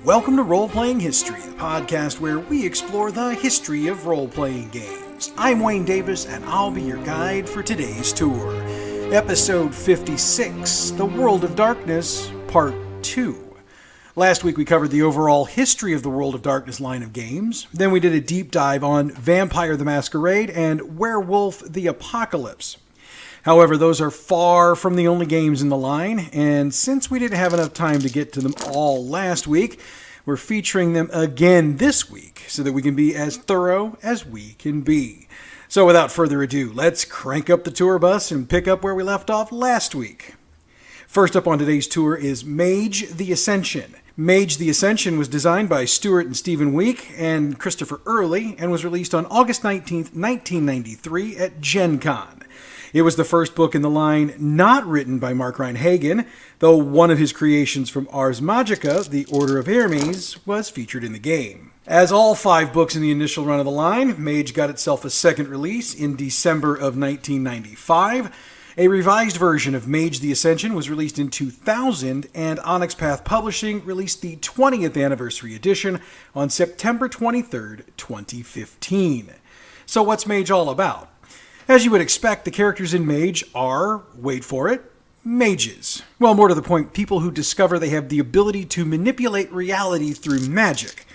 Welcome to Roleplaying History, the podcast where we explore the history of role-playing games. I'm Wayne Davis, and I'll be your guide for today's tour. Episode 56, The World of Darkness, Part 2. Last week we covered the overall history of the World of Darkness line of games. Then we did a deep dive on Vampire the Masquerade and Werewolf the Apocalypse. However, those are far from the only games in the line, and since we didn't have enough time to get to them all last week, we're featuring them again this week so that we can be as thorough as we can be. So without further ado, let's crank up the tour bus and pick up where we left off last week. First up on today's tour is Mage the Ascension. Mage the Ascension was designed by Stuart and Stephen Week and Christopher Early and was released on August 19th, 1993 at Gen Con. It was the first book in the line not written by Mark Reinhagen, though one of his creations from Ars Magica, the Order of Hermes, was featured in the game. As all 5 books in the initial run of the line, Mage got itself a second release in December of 1995. A revised version of Mage the Ascension was released in 2000, and Onyx Path Publishing released the 20th anniversary edition on September 23rd, 2015. So what's Mage all about? As you would expect, the characters in Mage are, wait for it, mages. Well, more to the point, people who discover they have the ability to manipulate reality through magic.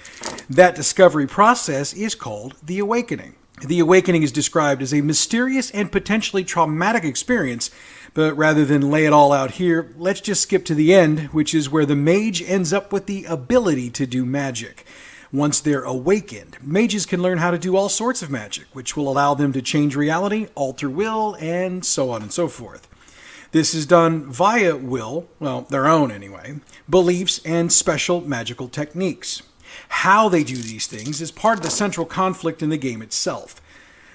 That discovery process is called the Awakening. The Awakening is described as a mysterious and potentially traumatic experience, but rather than lay it all out here, let's just skip to the end, which is where the mage ends up with the ability to do magic. Once they're awakened, mages can learn how to do all sorts of magic, which will allow them to change reality, alter will, and so on and so forth. This is done via will, well, their own anyway, beliefs, and special magical techniques. How they do these things is part of the central conflict in the game itself.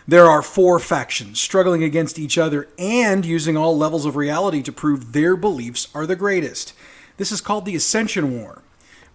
There are 4 factions struggling against each other and using all levels of reality to prove their beliefs are the greatest. This is called the Ascension War.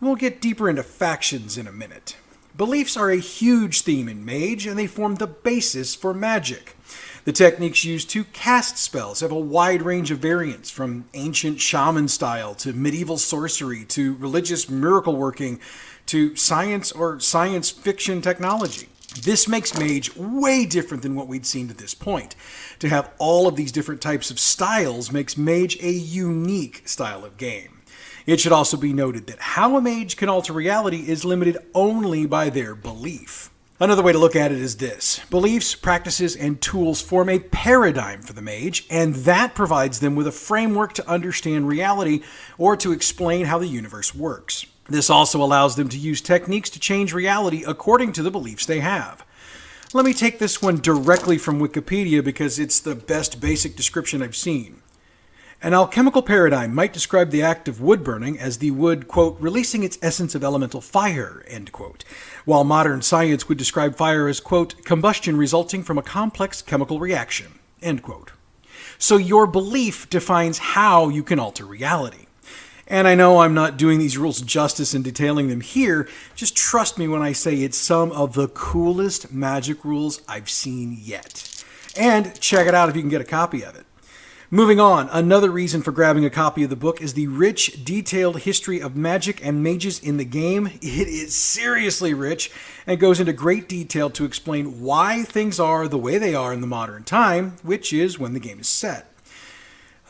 We'll get deeper into factions in a minute. Beliefs are a huge theme in Mage, and they form the basis for magic. The techniques used to cast spells have a wide range of variants, from ancient shaman style to medieval sorcery to religious miracle working to science or science fiction technology. This makes Mage way different than what we'd seen to this point. To have all of these different types of styles makes Mage a unique style of game. It should also be noted that how a mage can alter reality is limited only by their belief. Another way to look at it is this. Beliefs, practices, and tools form a paradigm for the mage, and that provides them with a framework to understand reality or to explain how the universe works. This also allows them to use techniques to change reality according to the beliefs they have. Let me take this one directly from Wikipedia because it's the best basic description I've seen. An alchemical paradigm might describe the act of wood burning as the wood, quote, releasing its essence of elemental fire, end quote, while modern science would describe fire as, quote, combustion resulting from a complex chemical reaction, end quote. So your belief defines how you can alter reality. And I know I'm not doing these rules justice and detailing them here, just trust me when I say it's some of the coolest magic rules I've seen yet. And check it out if you can get a copy of it. Moving on, another reason for grabbing a copy of the book is the rich, detailed history of magic and mages in the game. It is seriously rich and goes into great detail to explain why things are the way they are in the modern time, which is when the game is set.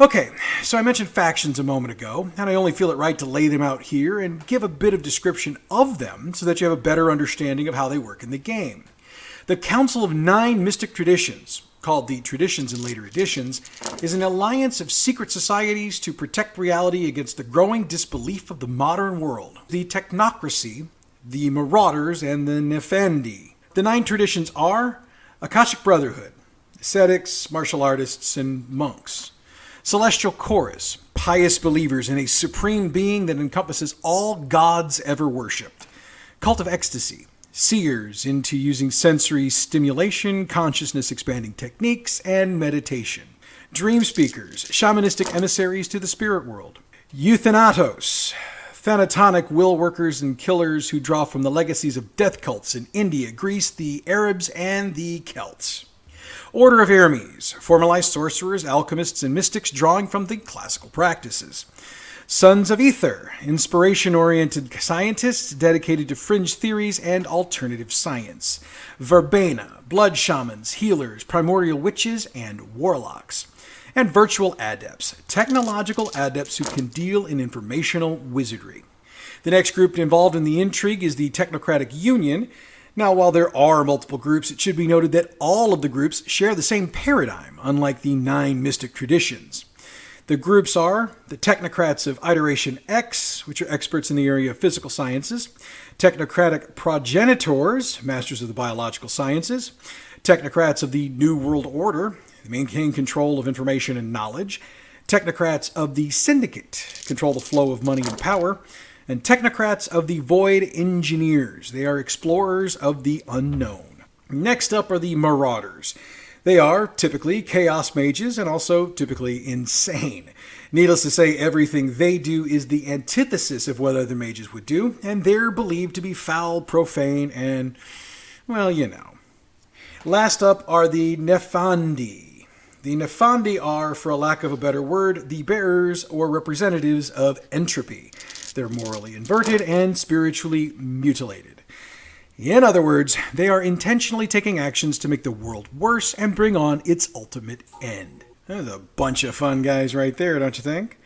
Okay, so I mentioned factions a moment ago, and I only feel it right to lay them out here and give a bit of description of them so that you have a better understanding of how they work in the game. The Council of 9 Mystic Traditions, called the Traditions in later editions, is an alliance of secret societies to protect reality against the growing disbelief of the modern world. The Technocracy, the Marauders, and the Nefendi. The 9 traditions are Akashic Brotherhood, ascetics, martial artists, and monks. Celestial Chorus, pious believers in a supreme being that encompasses all gods ever worshipped. Cult of Ecstasy, seers into using sensory stimulation, consciousness-expanding techniques, and meditation. Dream speakers, shamanistic emissaries to the spirit world. Euthanatos, Thanatonic will workers and killers who draw from the legacies of death cults in India, Greece, the Arabs, and the Celts. Order of Hermes, formalized sorcerers, alchemists, and mystics drawing from the classical practices. Sons of Ether, inspiration-oriented scientists dedicated to fringe theories and alternative science. Verbena, blood shamans, healers, primordial witches, and warlocks. And virtual adepts, technological adepts who can deal in informational wizardry. The next group involved in the intrigue is the Technocratic Union. Now, while there are multiple groups, it should be noted that all of the groups share the same paradigm, unlike the 9 mystic traditions. The groups are the Technocrats of Iteration X, which are experts in the area of physical sciences, Technocratic Progenitors, masters of the biological sciences, Technocrats of the New World Order, they maintain control of information and knowledge, Technocrats of the Syndicate, control the flow of money and power, and Technocrats of the Void Engineers. They are explorers of the unknown. Next up are the Marauders. They are typically chaos mages and also typically insane. Needless to say, everything they do is the antithesis of what other mages would do, and they're believed to be foul, profane, and, well, you know. Last up are the Nephandi. The Nephandi are, for a lack of a better word, the bearers or representatives of entropy. They're morally inverted and spiritually mutilated. In other words, they are intentionally taking actions to make the world worse and bring on its ultimate end. There's a bunch of fun guys right there, don't you think?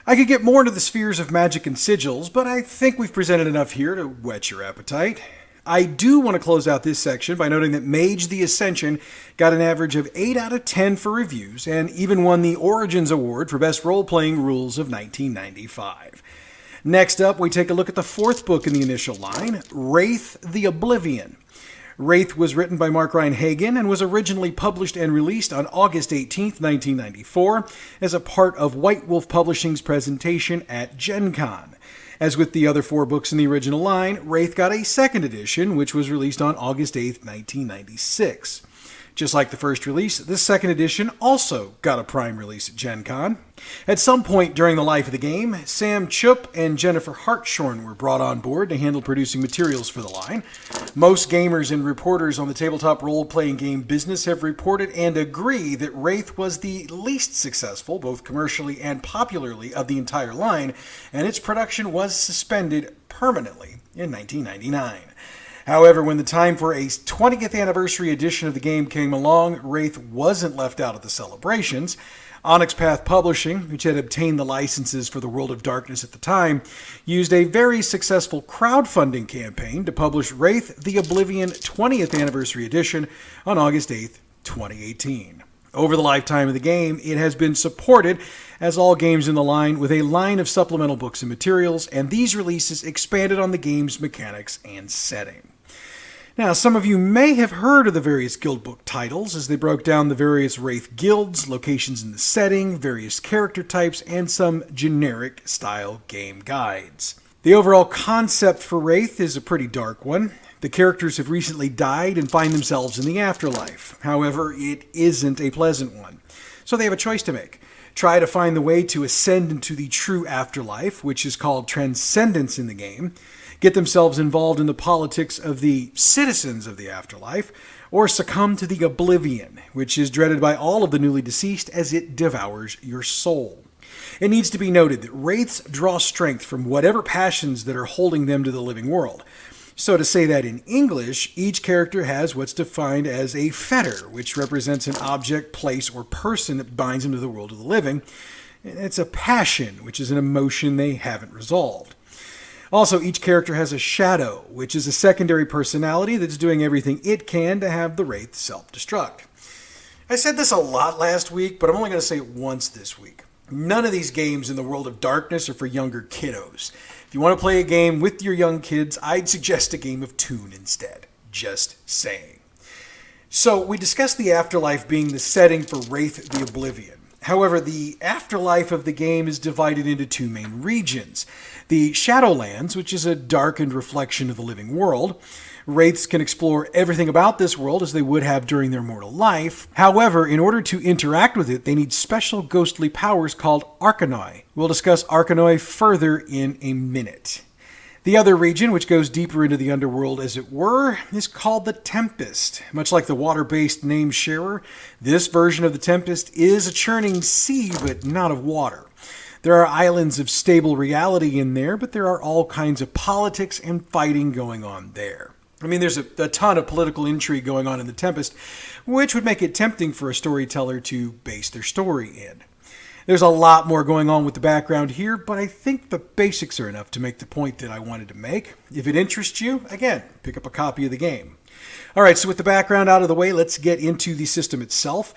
I could get more into the spheres of magic and sigils, but I think we've presented enough here to whet your appetite. I do want to close out this section by noting that Mage the Ascension got an average of 8 out of 10 for reviews and even won the Origins Award for Best Role-Playing Rules of 1995. Next up, we take a look at the 4th book in the initial line, Wraith the Oblivion. Wraith was written by Mark Ryan Hagan and was originally published and released on August 18, 1994, as a part of White Wolf Publishing's presentation at Gen Con. As with the other 4 books in the original line, Wraith got a 2nd edition, which was released on August 8, 1996. Just like the first release, this 2nd edition also got a prime release at Gen Con. At some point during the life of the game, Sam Chup and Jennifer Hartshorn were brought on board to handle producing materials for the line. Most gamers and reporters on the tabletop role-playing game business have reported and agree that Wraith was the least successful, both commercially and popularly, of the entire line, and its production was suspended permanently in 1999. However, when the time for a 20th anniversary edition of the game came along, Wraith wasn't left out of the celebrations. Onyx Path Publishing, which had obtained the licenses for the World of Darkness at the time, used a very successful crowdfunding campaign to publish Wraith the Oblivion 20th Anniversary Edition on August 8, 2018. Over the lifetime of the game, it has been supported, as all games in the line, with a line of supplemental books and materials, and these releases expanded on the game's mechanics and setting. Now, some of you may have heard of the various guild book titles as they broke down the various Wraith guilds, locations in the setting, various character types, and some generic style game guides. The overall concept for Wraith is a pretty dark one. The characters have recently died and find themselves in the afterlife. However, it isn't a pleasant one. So they have a choice to make. Try to find the way to ascend into the true afterlife, which is called transcendence in the game, get themselves involved in the politics of the citizens of the afterlife, or succumb to the oblivion, which is dreaded by all of the newly deceased as it devours your soul. It needs to be noted that wraiths draw strength from whatever passions that are holding them to the living world. So to say that in English, each character has what's defined as a fetter, which represents an object, place, or person that binds them to the world of the living. And it's a passion, which is an emotion they haven't resolved. Also, each character has a shadow, which is a secondary personality that's doing everything it can to have the wraith self-destruct. I said this a lot last week, but I'm only going to say it once this week. None of these games in the World of Darkness are for younger kiddos. If you want to play a game with your young kids, I'd suggest a game of Toon instead. Just saying. So, we discussed the afterlife being the setting for Wraith the Oblivion. However, the afterlife of the game is divided into 2 main regions. The Shadowlands, which is a darkened reflection of the living world. Wraiths can explore everything about this world as they would have during their mortal life. However, in order to interact with it, they need special ghostly powers called Arcanoi. We'll discuss Arcanoi further in a minute. The other region, which goes deeper into the underworld as it were, is called the Tempest. Much like the water-based name Sharer, this version of the Tempest is a churning sea, but not of water. There are islands of stable reality in there, but there are all kinds of politics and fighting going on there. I mean, there's a ton of political intrigue going on in The Tempest, which would make it tempting for a storyteller to base their story in. There's a lot more going on with the background here, but I think the basics are enough to make the point that I wanted to make. If it interests you, again, pick up a copy of the game. All right, so with the background out of the way, let's get into the system itself.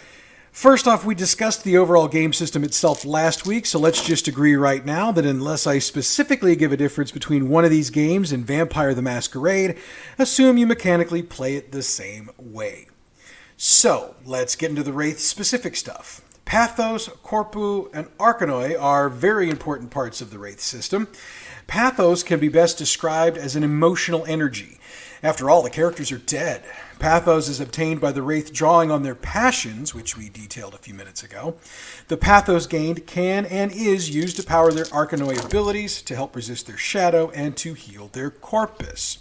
First off, we discussed the overall game system itself last week, so let's just agree right now that unless I specifically give a difference between one of these games and Vampire the Masquerade, assume you mechanically play it the same way. So, let's get into the Wraith-specific stuff. Pathos, Corpu, and Arcanoi are very important parts of the Wraith system. Pathos can be best described as an emotional energy. After all, the characters are dead. Pathos is obtained by the Wraith drawing on their passions, which we detailed a few minutes ago. The Pathos gained can and is used to power their Arcanoi abilities, to help resist their shadow, and to heal their Corpus.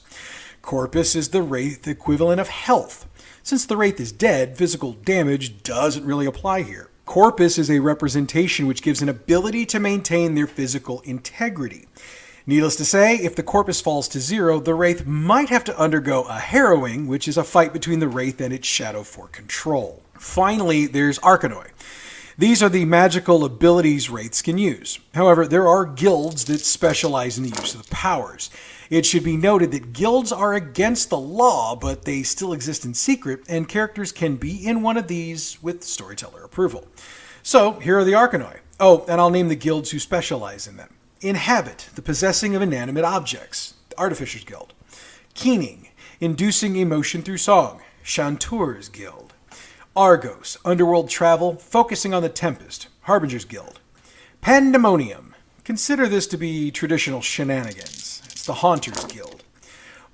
Corpus is the Wraith equivalent of health. Since the Wraith is dead, physical damage doesn't really apply here. Corpus is a representation which gives an ability to maintain their physical integrity. Needless to say, if the Corpus falls to 0, the Wraith might have to undergo a harrowing, which is a fight between the Wraith and its shadow for control. Finally, there's Arcanoi. These are the magical abilities Wraiths can use. However, there are guilds that specialize in the use of the powers. It should be noted that guilds are against the law, but they still exist in secret, and characters can be in one of these with storyteller approval. So, here are the Arcanoi. Oh, and I'll name the guilds who specialize in them. Inhabit, the possessing of inanimate objects, the Artificer's Guild. Keening, inducing emotion through song, Chanteur's Guild. Argos, underworld travel, focusing on the Tempest, Harbinger's Guild. Pandemonium, consider this to be traditional shenanigans. The Haunter's Guild.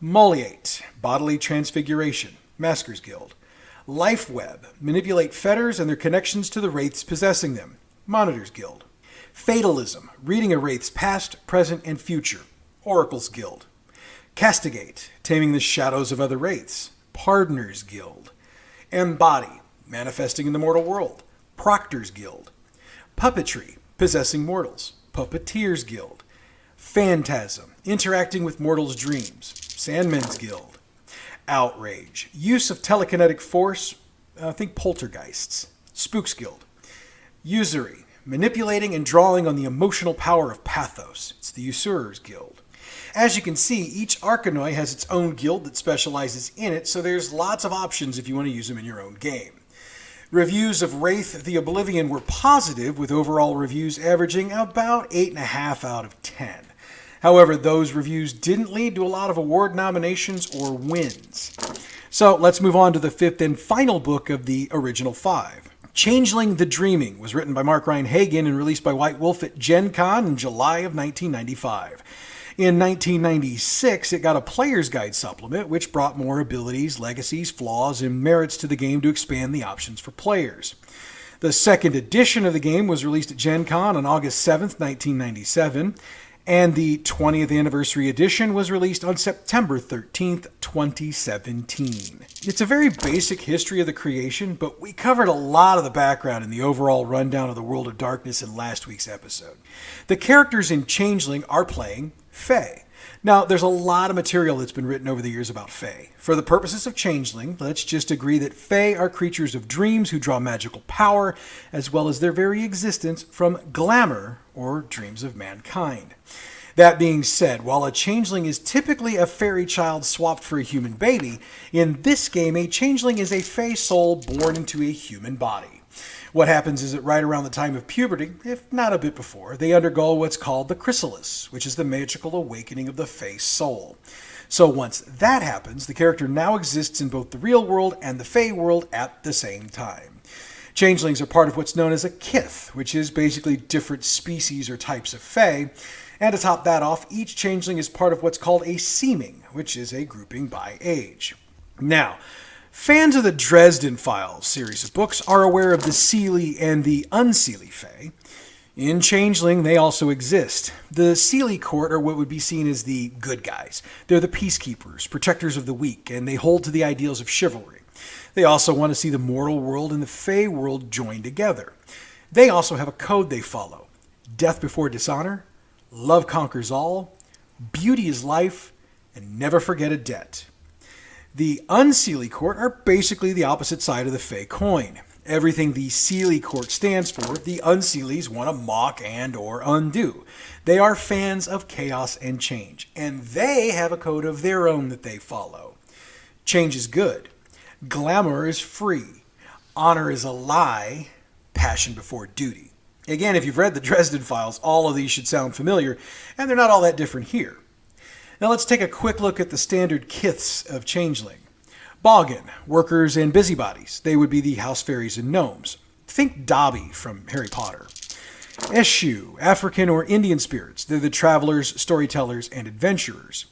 Molliate, bodily transfiguration, Masker's Guild. Lifeweb, manipulate fetters and their connections to the Wraiths possessing them, Monitor's Guild. Fatalism, reading a Wraith's past, present, and future, Oracle's Guild. Castigate, taming the shadows of other Wraiths, Pardoner's Guild. Embody, manifesting in the mortal world, Proctor's Guild. Puppetry, possessing mortals, Puppeteer's Guild. Phantasm, interacting with mortals' dreams, Sandman's Guild. Outrage, use of telekinetic force, think poltergeists, Spook's Guild. Usury, manipulating and drawing on the emotional power of Pathos, it's the Usurer's Guild. As you can see, each Arcanoi has its own guild that specializes in it, so there's lots of options if you want to use them in your own game. Reviews of Wraith the Oblivion were positive, with overall reviews averaging about 8.5 out of 10. However, those reviews didn't lead to a lot of award nominations or wins. So let's move on to the fifth and final book of the original 5. Changeling the Dreaming was written by Mark Ryan Hagan and released by White Wolf at Gen Con in July of 1995. In 1996, it got a Player's Guide supplement, which brought more abilities, legacies, flaws, and merits to the game to expand the options for players. The second edition of the game was released at Gen Con on August 7th, 1997, and the 20th anniversary edition was released on September 13th, 2017. It's a very basic history of the creation, but we covered a lot of the background in the overall rundown of the World of Darkness in last week's episode. The characters in Changeling are playing Fae. Now, there's a lot of material that's been written over the years about Fae. For the purposes of Changeling, let's just agree that Fae are creatures of dreams who draw magical power, as well as their very existence from glamour, or dreams of mankind. That being said, while a Changeling is typically a fairy child swapped for a human baby, in this game a Changeling is a Fae soul born into a human body. What happens is that right around the time of puberty, if not a bit before, they undergo what's called the chrysalis, which is the magical awakening of the Fae soul. So once that happens, the character now exists in both the real world and the Fae world at the same time. Changelings are part of what's known as a kith, which is basically different species or types of Fae. And to top that off, each Changeling is part of what's called a seeming, which is a grouping by age. Now, fans of the Dresden Files series of books are aware of the Seelie and the Unseelie Fae. In Changeling, they also exist. The Seelie court are what would be seen as the good guys. They're the peacekeepers, protectors of the weak, and they hold to the ideals of chivalry. They also want to see the mortal world and the Fae world join together. They also have a code they follow. death before dishonor, love conquers all, beauty is life, and never forget a debt. The unseelie court are basically the opposite side of the fey coin. Everything the Seelie court stands for, the unseelies want to mock and or undo. They are fans of chaos and change, and they have a code of their own that they follow. Change is good. Glamour is free. Honor is a lie. Passion before duty. Again, if you've read the Dresden Files, all of these should sound familiar, and they're not all that different here. Now let's take a quick look at the standard kiths of Changeling. Boggin, workers and busybodies. They would be the house fairies and gnomes. Think Dobby from Harry Potter. Eshu, African or Indian spirits. They're the travelers, storytellers, and adventurers.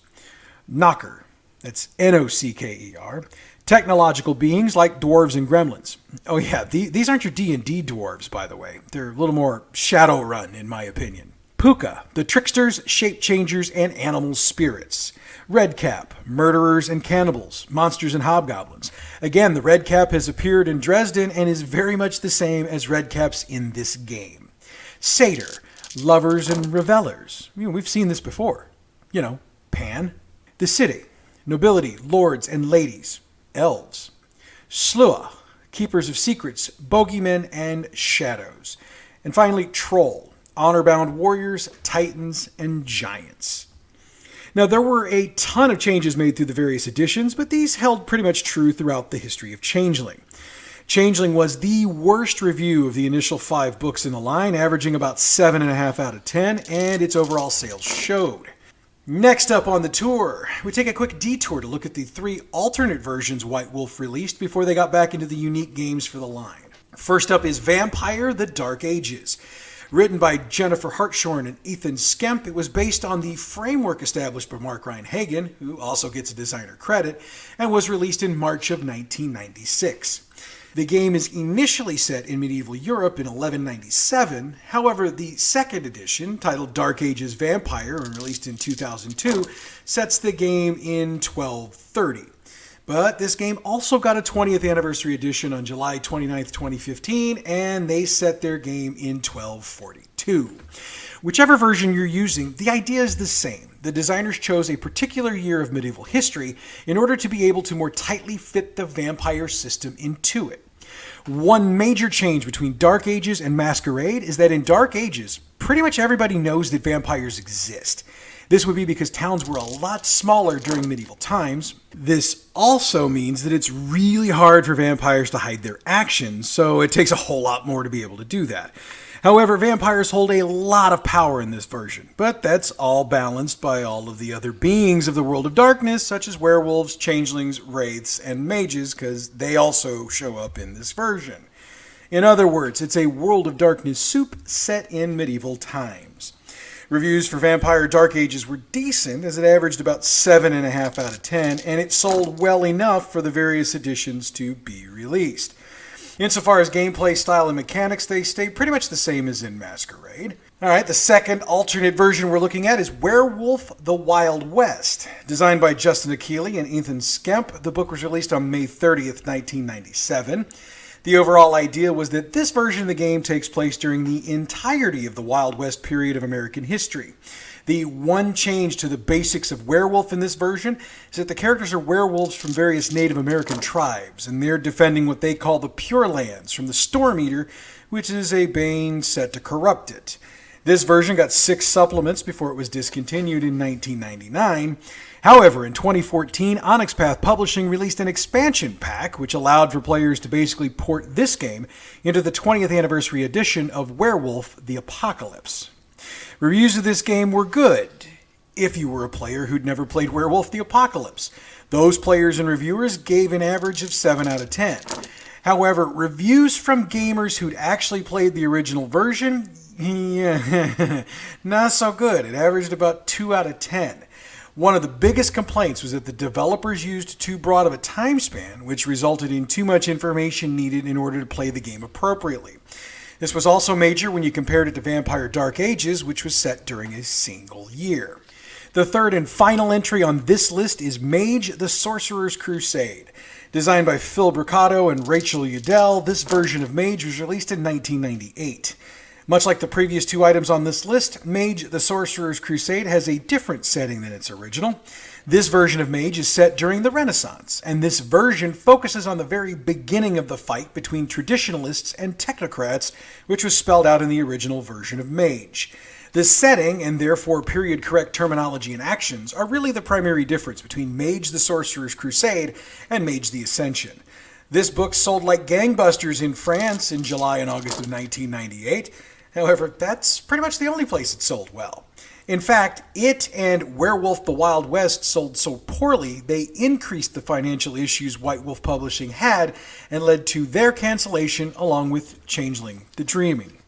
Knocker, that's N-O-C-K-E-R. Technological beings like dwarves and gremlins. Oh yeah, these aren't your D&D dwarves, by the way. They're a little more Shadowrun, in my opinion. Puka, the tricksters, shape changers, and animal spirits. Redcap, murderers and cannibals, monsters and hobgoblins. Again, the Redcap has appeared in Dresden and is very much the same as Redcaps in this game. Satyr, lovers and revelers. We've seen this before. Pan. The city, nobility, lords and ladies, elves. Slua, keepers of secrets, bogeymen and shadows. And finally, Troll, honor-bound warriors, titans, and giants. Now, there were a ton of changes made through the various editions, but these held pretty much true throughout the history of Changeling. Changeling was the worst review of the initial 5 books in the line, averaging about 7.5 out of 10, and its overall sales showed. Next up on the tour, we take a quick detour to look at the 3 alternate versions White Wolf released before they got back into the unique games for the line. First up is Vampire: The Dark Ages. Written by Jennifer Hartshorn and Ethan Skemp, it was based on the framework established by Mark Ryan-Hagan, who also gets a designer credit, and was released in March of 1996. The game is initially set in medieval Europe in 1197. However, the second edition, titled Dark Ages Vampire and released in 2002, sets the game in 1230. But this game also got a 20th anniversary edition on July 29, 2015, and they set their game in 1242. Whichever version you're using, the idea is the same. The designers chose a particular year of medieval history in order to be able to more tightly fit the vampire system into it. One major change between Dark Ages and Masquerade is that in Dark Ages, pretty much everybody knows that vampires exist. This would be because towns were a lot smaller during medieval times. This also means that it's really hard for vampires to hide their actions, so it takes a whole lot more to be able to do that. However, vampires hold a lot of power in this version, but that's all balanced by all of the other beings of the World of Darkness, such as werewolves, changelings, wraiths, and mages, because they also show up in this version. In other words, it's a World of Darkness soup set in medieval times. Reviews for Vampire Dark Ages were decent, as it averaged about 7.5 out of 10, and it sold well enough for the various editions to be released. Insofar as gameplay style and mechanics, they stay pretty much the same as in Masquerade. Alright, the second alternate version we're looking at is Werewolf: The Wild West. Designed by Justin Achille and Ethan Skemp, the book was released on May 30th, 1997. The overall idea was that this version of the game takes place during the entirety of the Wild West period of American history. The one change to the basics of werewolf in this version is that the characters are werewolves from various Native American tribes, and they're defending what they call the Pure Lands from the Storm Eater, which is a bane set to corrupt it. This version got 6 supplements before it was discontinued in 1999. However, in 2014, Onyx Path Publishing released an expansion pack which allowed for players to basically port this game into the 20th anniversary edition of Werewolf: The Apocalypse. Reviews of this game were good, if you were a player who'd never played Werewolf: The Apocalypse. Those players and reviewers gave an average of 7 out of 10. However, reviews from gamers who'd actually played the original version, not so good. It averaged about 2 out of 10. One of the biggest complaints was that the developers used too broad of a time span, which resulted in too much information needed in order to play the game appropriately. This was also major when you compared it to Vampire Dark Ages, which was set during a single year. The third and final entry on this list is Mage: The Sorcerer's Crusade. Designed by Phil Bricado and Rachel Udell, this version of Mage was released in 1998. Much like the previous two items on this list, Mage the Sorcerer's Crusade has a different setting than its original. This version of Mage is set during the Renaissance, and this version focuses on the very beginning of the fight between traditionalists and technocrats, which was spelled out in the original version of Mage. The setting, and therefore period-correct terminology and actions, are really the primary difference between Mage the Sorcerer's Crusade and Mage the Ascension. This book sold like gangbusters in France in July and August of 1998. However, that's pretty much the only place it sold well. In fact, it and Werewolf the Wild West sold so poorly, they increased the financial issues White Wolf Publishing had and led to their cancellation along with Changeling the Dreaming.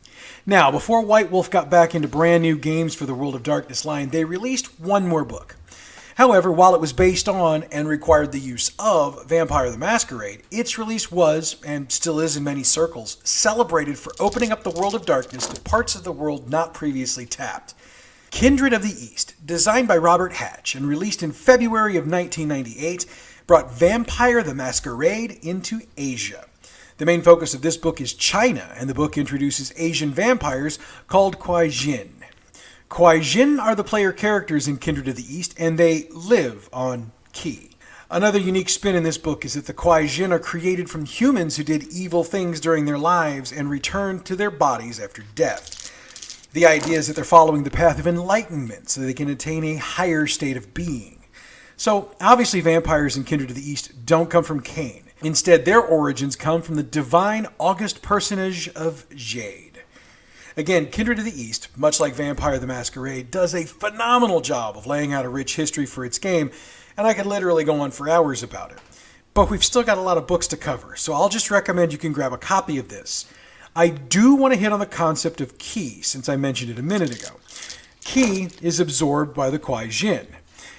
Now, before White Wolf got back into brand new games for the World of Darkness line, they released one more book. However, while it was based on and required the use of Vampire the Masquerade, its release was, and still is in many circles, celebrated for opening up the World of Darkness to parts of the world not previously tapped. Kindred of the East, designed by Robert Hatch and released in February of 1998, brought Vampire the Masquerade into Asia. The main focus of this book is China, and the book introduces Asian vampires called Kuai-Jin. Kuai-Jin are the player characters in Kindred of the East, and they live on Ki. Another unique spin in this book is that the Kuai-Jin are created from humans who did evil things during their lives and returned to their bodies after death. The idea is that they're following the path of enlightenment so that they can attain a higher state of being. So, obviously vampires in Kindred of the East don't come from Cain. Instead, their origins come from the divine August personage of Jade. Again, Kindred of the East, much like Vampire the Masquerade, does a phenomenal job of laying out a rich history for its game, and I could literally go on for hours about it. But we've still got a lot of books to cover, so I'll just recommend you can grab a copy of this. I do want to hit on the concept of Ki, since I mentioned it a minute ago. Ki is absorbed by the Kuai-Jin.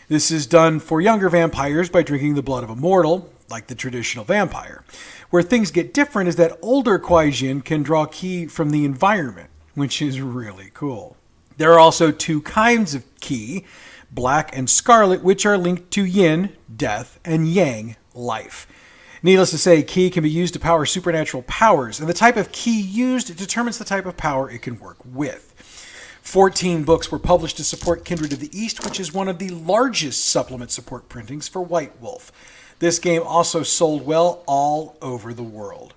This is done for younger vampires by drinking the blood of a mortal, like the traditional vampire. Where things get different is that older Kuai-Jin can draw Ki from the environment, which is really cool. There are also two kinds of Ki, black and scarlet, which are linked to yin, death, and yang, life. Needless to say, Ki can be used to power supernatural powers, and the type of Ki used determines the type of power it can work with. 14 books were published to support Kindred of the East, which is one of the largest supplement support printings for White Wolf. This game also sold well all over the world.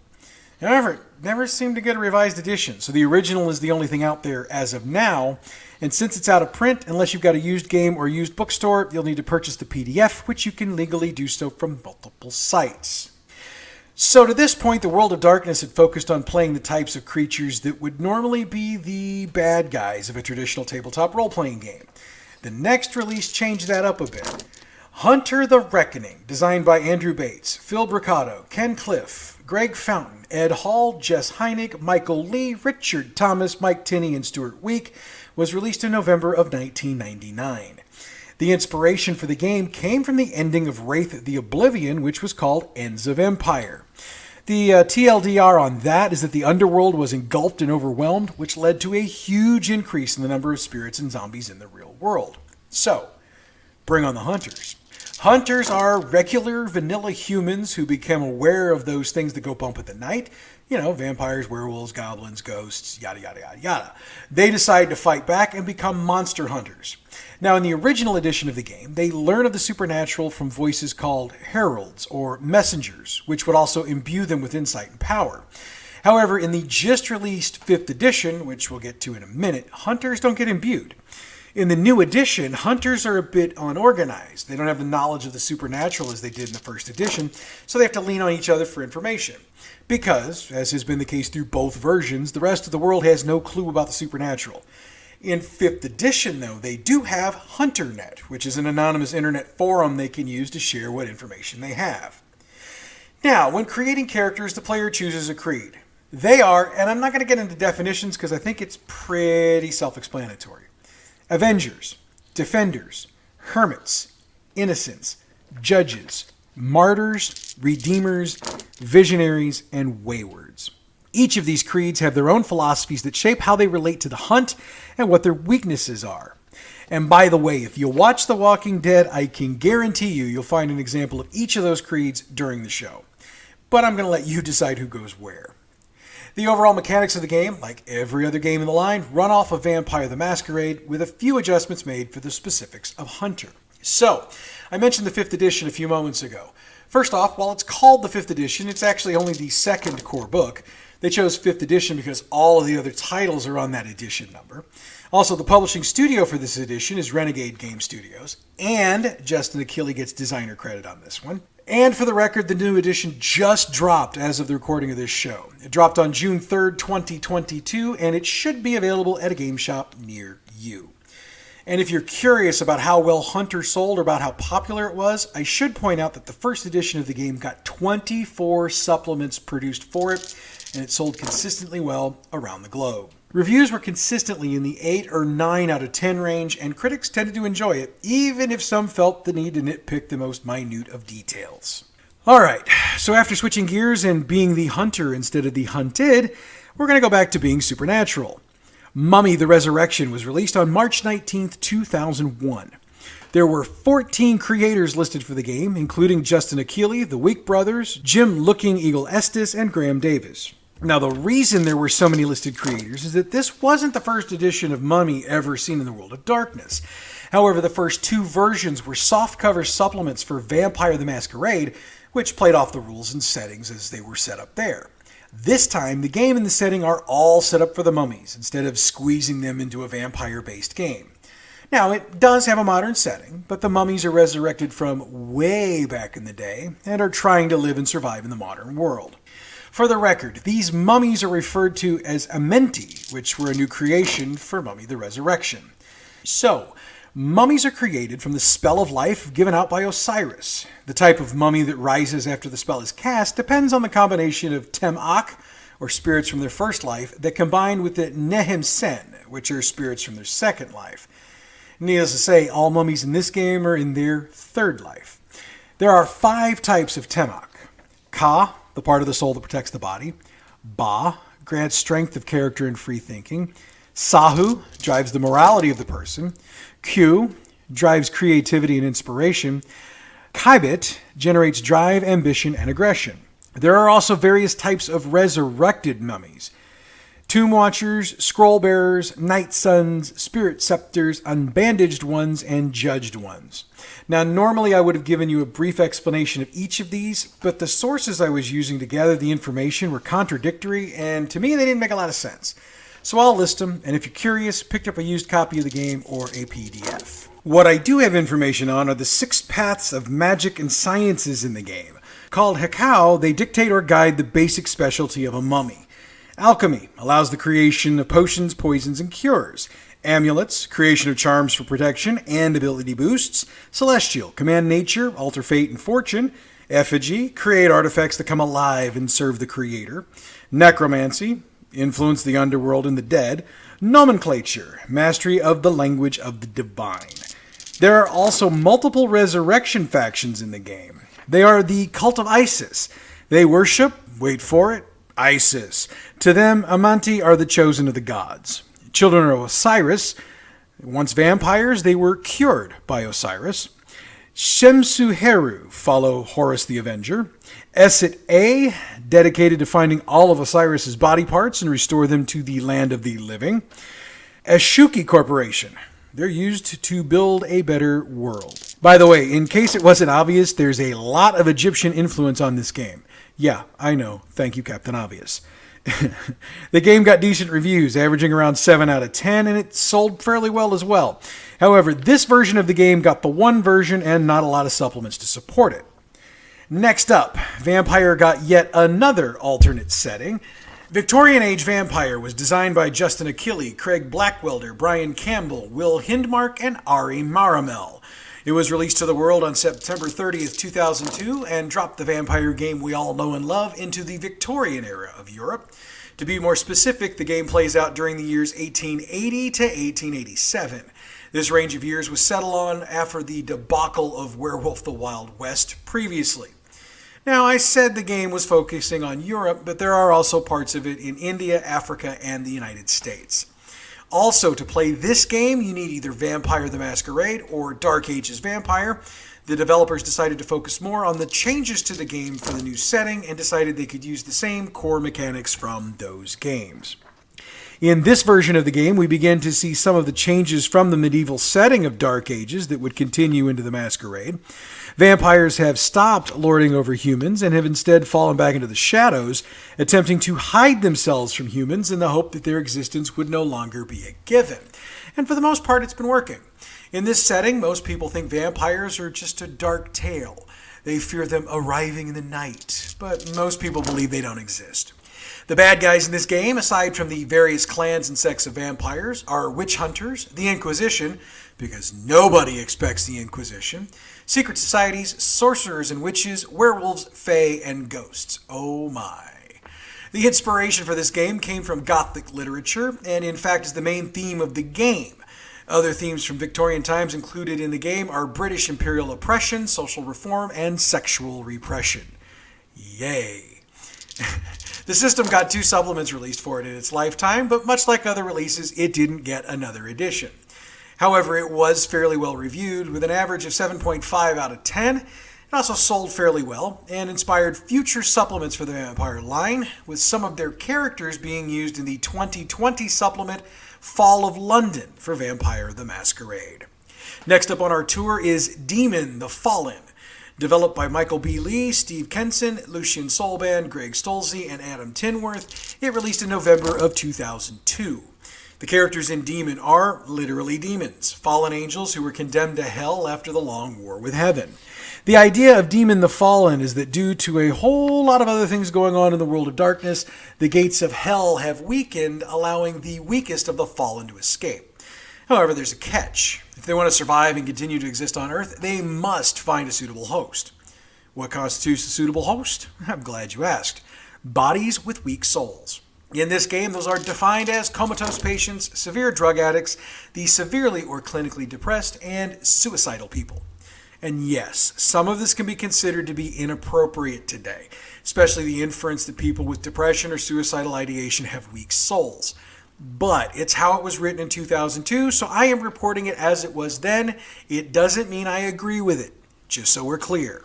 However, it never seemed to get a revised edition, so the original is the only thing out there as of now, and since it's out of print, unless you've got a used game or used bookstore, you'll need to purchase the PDF, which you can legally do so from multiple sites. So to this point, the World of Darkness had focused on playing the types of creatures that would normally be the bad guys of a traditional tabletop role-playing game. The next release changed that up a bit. Hunter the Reckoning, designed by Andrew Bates, Phil Bricado, Ken Cliff, Greg Fountain, Ed Hall, Jess Heinig, Michael Lee, Richard Thomas, Mike Tinney, and Stuart Week, was released in November of 1999. The inspiration for the game came from the ending of Wraith the Oblivion, which was called Ends of Empire. The TLDR on that is that the underworld was engulfed and overwhelmed, which led to a huge increase in the number of spirits and zombies in the real world. So, bring on the hunters. Hunters are regular vanilla humans who become aware of those things that go bump at the night. You know, vampires, werewolves, goblins, ghosts, yada, yada, yada, yada. They decide to fight back and become monster hunters. Now, in the original edition of the game, they learn of the supernatural from voices called heralds or messengers, which would also imbue them with insight and power. However, in the just released 5th edition, which we'll get to in a minute, hunters don't get imbued. In the new edition, hunters are a bit unorganized. They don't have the knowledge of the supernatural as they did in the first edition, so they have to lean on each other for information. Because, as has been the case through both versions, the rest of the world has no clue about the supernatural. In 5th edition, though, they do have HunterNet, which is an anonymous internet forum they can use to share what information they have. Now, when creating characters, the player chooses a creed. They are, and I'm not going to get into definitions because I think it's pretty self-explanatory, Avengers, Defenders, Hermits, Innocents, Judges, Martyrs, Redeemers, Visionaries, and Waywards. Each of these creeds have their own philosophies that shape how they relate to the hunt and what their weaknesses are. And by the way, if you watch The Walking Dead, I can guarantee you'll find an example of each of those creeds during the show. But I'm going to let you decide who goes where. The overall mechanics of the game, like every other game in the line, run off of Vampire the Masquerade with a few adjustments made for the specifics of Hunter. So, I mentioned the 5th edition a few moments ago. First off, while it's called the 5th edition, it's actually only the second core book. They chose 5th edition because all of the other titles are on that edition number. Also, the publishing studio for this edition is Renegade Game Studios, and Justin Achille gets designer credit on this one. And for the record, the new edition just dropped as of the recording of this show. It dropped on June 3rd, 2022, and it should be available at a game shop near you. And if you're curious about how well Hunter sold or about how popular it was, I should point out that the first edition of the game got 24 supplements produced for it, and it sold consistently well around the globe. Reviews were consistently in the 8 or 9 out of 10 range, and critics tended to enjoy it, even if some felt the need to nitpick the most minute of details. Alright, so after switching gears and being the hunter instead of the hunted, we're going to go back to being supernatural. Mummy the Resurrection was released on March 19th, 2001. There were 14 creators listed for the game, including Justin Achille, the Week Brothers, Jim Looking Eagle Estes, and Graham Davis. Now, the reason there were so many listed creators is that this wasn't the first edition of Mummy ever seen in the World of Darkness. However, the first 2 versions were softcover supplements for Vampire the Masquerade, which played off the rules and settings as they were set up there. This time, the game and the setting are all set up for the mummies, instead of squeezing them into a vampire-based game. Now, it does have a modern setting, but the mummies are resurrected from way back in the day and are trying to live and survive in the modern world. For the record, these mummies are referred to as Amenti, which were a new creation for Mummy the Resurrection. So, mummies are created from the spell of life given out by Osiris. The type of mummy that rises after the spell is cast depends on the combination of Tem-Ak, or spirits from their first life, that combine with the Nehem-Sen, which are spirits from their second life. Needless to say, all mummies in this game are in their third life. There are 5 types of Tem-Ak. Ka, the part of the soul that protects the body. Ba, grants strength of character and free thinking. Sahu, drives the morality of the person. Q, drives creativity and inspiration. Kaibit, generates drive, ambition, and aggression. There are also various types of resurrected mummies. Tomb Watchers, Scroll Bearers, Night Sons, Spirit Scepters, Unbandaged Ones, and Judged Ones. Now, normally I would have given you a brief explanation of each of these, but the sources I was using to gather the information were contradictory, and to me they didn't make a lot of sense. So I'll list them, and if you're curious, pick up a used copy of the game or a PDF. What I do have information on are the 6 paths of magic and sciences in the game. Called Hekau, they dictate or guide the basic specialty of a mummy. Alchemy allows the creation of potions, poisons, and cures. Amulets, creation of charms for protection and ability boosts. Celestial, command nature, alter fate and fortune. Effigy, create artifacts that come alive and serve the creator. Necromancy, influence the underworld and the dead. Nomenclature, mastery of the language of the divine. There are also multiple resurrection factions in the game. They are the Cult of Isis. They worship, wait for it, Isis. To them, Amanti are the chosen of the gods. Children of Osiris. Once vampires, they were cured by Osiris. Shemsu-Heru follow Horus the Avenger. Eset-A, dedicated to finding all of Osiris's body parts and restore them to the land of the living. Eshuki Corporation. They're used to build a better world. By the way, in case it wasn't obvious, there's a lot of Egyptian influence on this game. Yeah, I know. Thank you, Captain Obvious. The game got decent reviews, averaging around 7 out of 10, and it sold fairly well as well. However, this version of the game got the 1 version and not a lot of supplements to support it. Next up, Vampire got yet another alternate setting. Victorian Age Vampire was designed by Justin Achille, Craig Blackwelder, Brian Campbell, Will Hindmark, and Ari Maramel. It was released to the world on September 30th, 2002, and dropped the vampire game we all know and love into the Victorian era of Europe. To be more specific, the game plays out during the years 1880 to 1887. This range of years was settled on after the debacle of Werewolf the Wild West previously. Now, I said the game was focusing on Europe, but there are also parts of it in India, Africa, and the United States. Also, to play this game, you need either Vampire the Masquerade or Dark Ages Vampire. The developers decided to focus more on the changes to the game for the new setting and decided they could use the same core mechanics from those games. In this version of the game, we begin to see some of the changes from the medieval setting of Dark Ages that would continue into the Masquerade. Vampires have stopped lording over humans and have instead fallen back into the shadows, attempting to hide themselves from humans in the hope that their existence would no longer be a given. And for the most part, it's been working. In this setting, most people think vampires are just a dark tale. They fear them arriving in the night, but most people believe they don't exist. The bad guys in this game, aside from the various clans and sects of vampires, are witch hunters, the Inquisition, because nobody expects the Inquisition, secret societies, sorcerers and witches, werewolves, fae, and ghosts. Oh my. The inspiration for this game came from Gothic literature, and in fact is the main theme of the game. Other themes from Victorian times included in the game are British imperial oppression, social reform, and sexual repression. Yay. The system got 2 supplements released for it in its lifetime, but much like other releases, it didn't get another edition. However, it was fairly well reviewed, with an average of 7.5 out of 10. It also sold fairly well, and inspired future supplements for the Vampire line, with some of their characters being used in the 2020 supplement Fall of London for Vampire the Masquerade. Next up on our tour is Demon the Fallen. Developed by Michael B. Lee, Steve Kenson, Lucian Solban, Greg Stolze, and Adam Tinworth, it released in November of 2002. The characters in Demon are literally demons, fallen angels who were condemned to hell after the long war with heaven. The idea of Demon the Fallen is that due to a whole lot of other things going on in the world of darkness, the gates of hell have weakened, allowing the weakest of the fallen to escape. However, there's a catch. If they want to survive and continue to exist on Earth, they must find a suitable host. What constitutes a suitable host? I'm glad you asked. Bodies with weak souls. In this game, those are defined as comatose patients, severe drug addicts, the severely or clinically depressed, and suicidal people. And yes, some of this can be considered to be inappropriate today, especially the inference that people with depression or suicidal ideation have weak souls. But it's how it was written in 2002, so I am reporting it as it was then. It doesn't mean I agree with it, just so we're clear.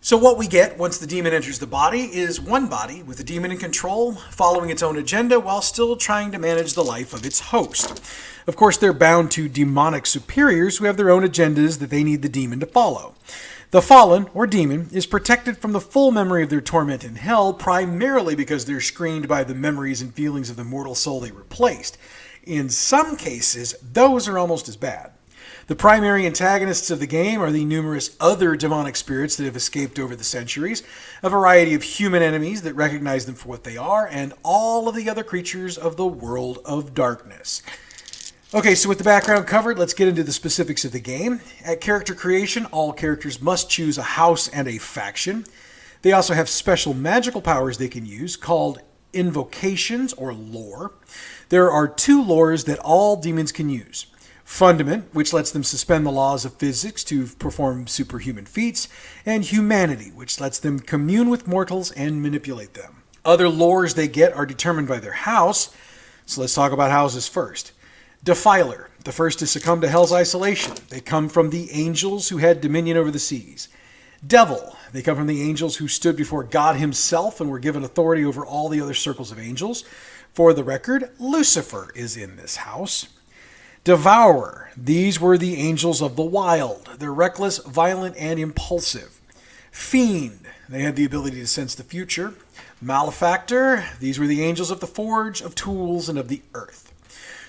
So what we get once the demon enters the body is one body with the demon in control, following its own agenda while still trying to manage the life of its host. Of course, they're bound to demonic superiors who have their own agendas that they need the demon to follow. The fallen, or demon, is protected from the full memory of their torment in hell primarily because they're screened by the memories and feelings of the mortal soul they replaced. In some cases, those are almost as bad. The primary antagonists of the game are the numerous other demonic spirits that have escaped over the centuries, a variety of human enemies that recognize them for what they are, and all of the other creatures of the world of darkness. Okay, so with the background covered, let's get into the specifics of the game. At character creation, all characters must choose a house and a faction. They also have special magical powers they can use called invocations or lore. There are 2 lores that all demons can use. Fundament, which lets them suspend the laws of physics to perform superhuman feats, and Humanity, which lets them commune with mortals and manipulate them. Other lores they get are determined by their house, so let's talk about houses first. Defiler, the first to succumb to hell's isolation. They come from the angels who had dominion over the seas. Devil, they come from the angels who stood before God himself and were given authority over all the other circles of angels. For the record, Lucifer is in this house. Devourer, these were the angels of the wild. They're reckless, violent, and impulsive. Fiend, they had the ability to sense the future. Malefactor, these were the angels of the forge, of tools, and of the earth.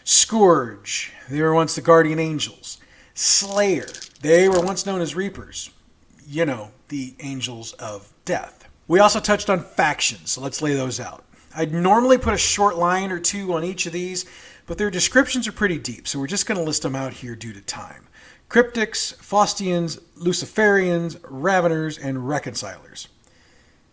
Scourge, they were once the guardian angels. Slayer, they were once known as reapers. You know, the angels of death. We also touched on factions, so let's lay those out. I'd normally put a short line or 2 on each of these, but their descriptions are pretty deep, so we're just going to list them out here due to time. Cryptics, Faustians, Luciferians, Raveners, and Reconcilers.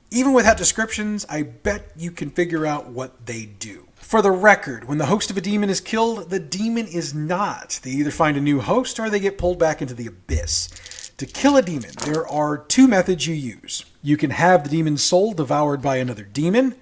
Even without descriptions, I bet you can figure out what they do. For the record, when the host of a demon is killed, the demon is not. They either find a new host or they get pulled back into the abyss. To kill a demon, there are 2 methods you use. You can have the demon's soul devoured by another demon,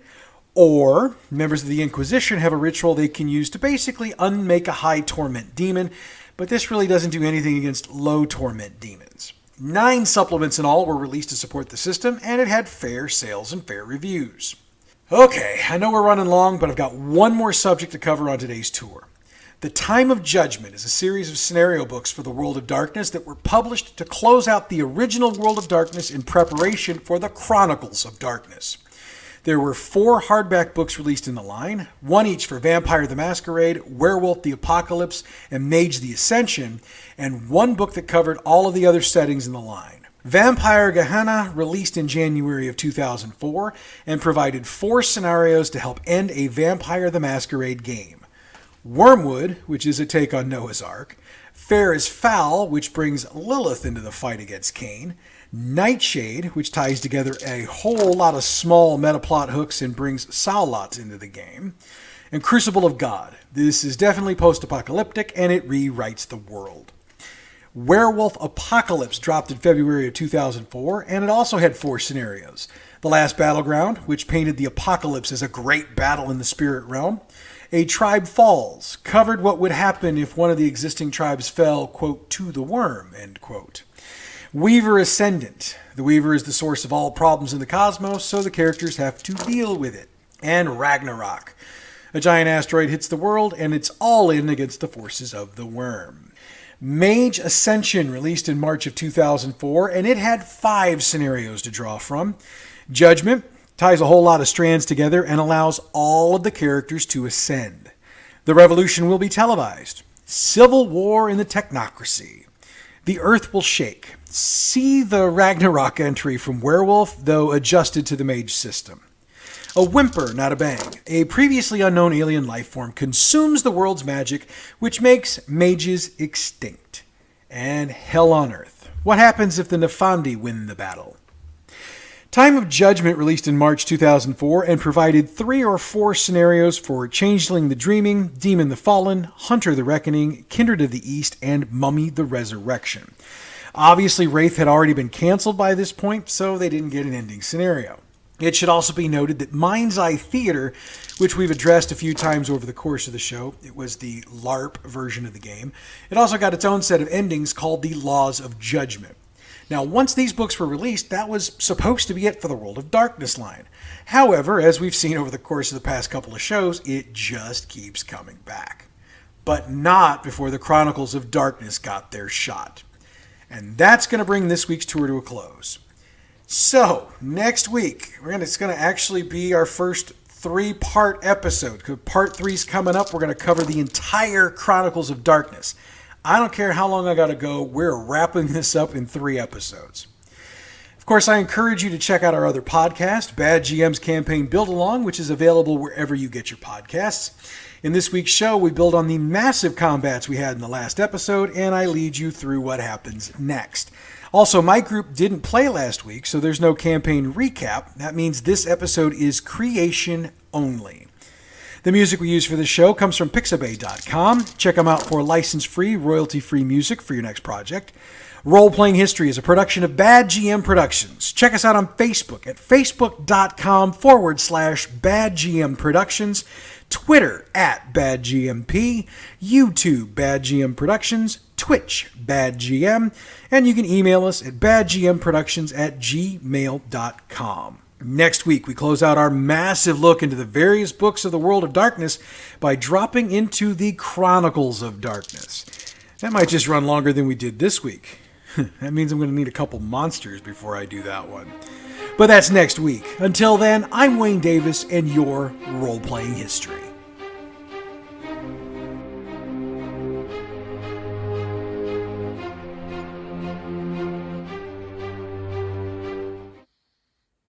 Or, members of the Inquisition have a ritual they can use to basically unmake a high torment demon, but this really doesn't do anything against low torment demons. 9 supplements in all were released to support the system, and it had fair sales and fair reviews. Okay, I know we're running long, but I've got one more subject to cover on today's tour. The Time of Judgment is a series of scenario books for the World of Darkness that were published to close out the original World of Darkness in preparation for the Chronicles of Darkness. There were 4 hardback books released in the line, one each for Vampire the Masquerade, Werewolf the Apocalypse, and Mage the Ascension, and one book that covered all of the other settings in the line. Vampire Gehenna released in January of 2004 and provided 4 scenarios to help end a Vampire the Masquerade game. Wormwood, which is a take on Noah's Ark, Fair is Foul, which brings Lilith into the fight against Cain, Nightshade, which ties together a whole lot of small meta-plot hooks and brings Saulot into the game, and Crucible of God. This is definitely post-apocalyptic, and it rewrites the world. Werewolf Apocalypse dropped in February of 2004, and it also had 4 scenarios. The Last Battleground, which painted the apocalypse as a great battle in the spirit realm. A Tribe Falls, covered what would happen if one of the existing tribes fell, quote, to the worm, end quote. Weaver Ascendant. The Weaver is the source of all problems in the cosmos, so the characters have to deal with it. And Ragnarok. A giant asteroid hits the world, and it's all in against the forces of the worm. Mage Ascension released in March of 2004, and it had 5 scenarios to draw from. Judgment ties a whole lot of strands together and allows all of the characters to ascend. The revolution will be televised. Civil war in the technocracy. The earth will shake. See the Ragnarok entry from Werewolf, though adjusted to the mage system. A whimper, not a bang. A previously unknown alien life form consumes the world's magic, which makes mages extinct. And hell on earth. What happens if the Nefandi win the battle? Time of Judgment released in March 2004 and provided 3 or 4 scenarios for Changeling the Dreaming, Demon the Fallen, Hunter the Reckoning, Kindred of the East, and Mummy the Resurrection. Obviously, Wraith had already been canceled by this point, so they didn't get an ending scenario. It should also be noted that Mind's Eye Theater, which we've addressed a few times over the course of the show, it was the LARP version of the game, it also got its own set of endings called the Laws of Judgment. Now, once these books were released, that was supposed to be it for the World of Darkness line. However, as we've seen over the course of the past couple of shows, it just keeps coming back. But not before the Chronicles of Darkness got their shot. And that's going to bring this week's tour to a close. So, next week, it's going to actually be our first 3-part episode. Part 3's coming up. We're going to cover the entire Chronicles of Darkness. I don't care how long I got to go. We're wrapping this up in 3 episodes. Of course, I encourage you to check out our other podcast, Bad GM's Campaign Build Along, which is available wherever you get your podcasts. In this week's show, we build on the massive combats we had in the last episode, and I lead you through what happens next. Also, my group didn't play last week, so there's no campaign recap. That means this episode is creation only. The music we use for this show comes from Pixabay.com. Check them out for license-free, royalty-free music for your next project. Roleplaying History is a production of Bad GM Productions. Check us out on Facebook at facebook.com/badgm productions, Twitter at badgmp, YouTube Bad GM Productions, Twitch Bad GM, and you can email us at badgmproductions@gmail.com. Next week, we close out our massive look into the various books of the World of Darkness by dropping into the Chronicles of Darkness. That might just run longer than we did this week. That means I'm going to need a couple monsters before I do that one. But that's next week. Until then, I'm Wayne Davis, and your Role-Playing History.